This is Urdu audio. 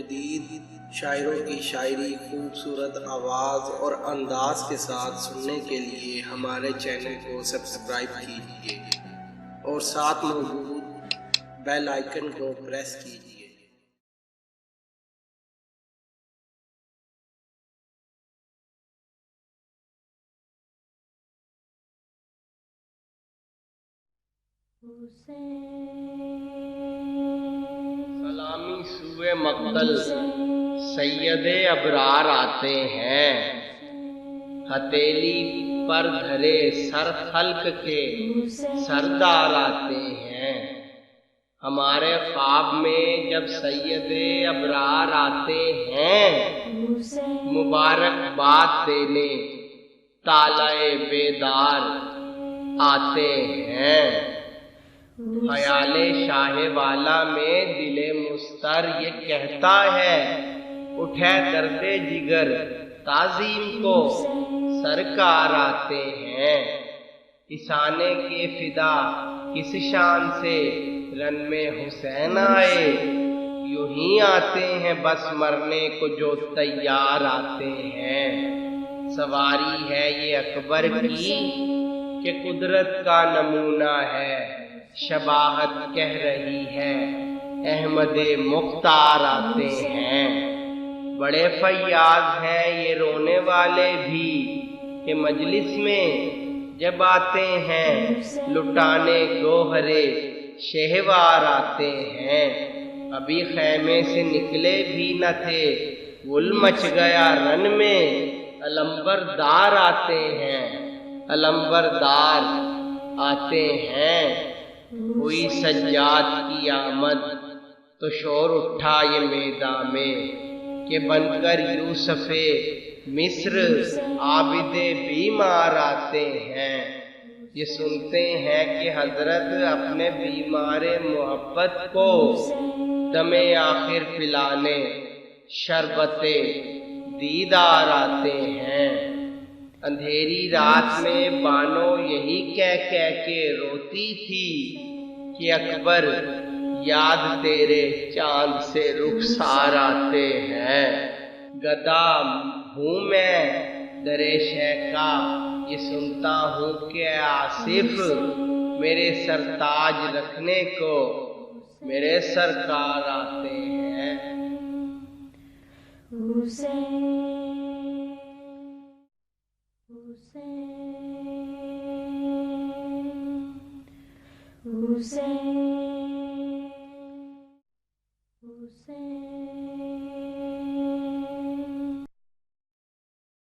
جدید شاعروں کی شاعری خوبصورت آواز اور انداز کے ساتھ سننے کے لیے ہمارے چینل کو سبسکرائب کیجیے اور ساتھ موجود بیل آئیکن کو پریس کیجیے۔ سلامی سوئے مقتل سید ابرار آتے ہیں، ہتھیلی پر دھرے سر خلق کے سردار آتے ہیں۔ ہمارے خواب میں جب سید ابرار آتے ہیں، مبارکباد دینے طالع بیدار آتے ہیں۔ خیال شاہ والا میں دل مستر یہ کہتا ہے، اٹھے درد جگر تعظیم کو سرکار آتے ہیں۔ کسانے کے فدا کس شان سے رن میں حسین آئے، یوں ہی آتے ہیں بس مرنے کو جو تیار آتے ہیں۔ سواری ہے یہ اکبر کی کہ قدرت کا نمونہ ہے، شباہت کہہ رہی ہے احمد مختار آتے ہیں۔ بڑے فیاض ہیں یہ رونے والے بھی کہ مجلس میں جب آتے ہیں لٹانے گوہرے شہوار آتے ہیں۔ ابھی خیمے سے نکلے بھی نہ تھے گل مچ گیا رن میں، علمبردار آتے ہیں، علمبردار آتے ہیں۔ ہوئی سجاد کی آمد تو شور اٹھا یہ میدان میں کہ بن کر یوسف مصر عابد بیمار آتے ہیں۔ یہ سنتے ہیں کہ حضرت اپنے بیمار محبت کو دم آخر پلانے شربت دیدار آتے ہیں۔ اندھیری رات میں بانو یہی کہہ کے روتی تھی کہ اکبر یاد تیرے چاند سے رخسار آتے ہیں۔ گدا ہوں میں درے شیخا یہ سنتا ہوں کہ آصف میرے سرتاج رکھنے کو میرے سرکار آتے ہیں۔ Hussein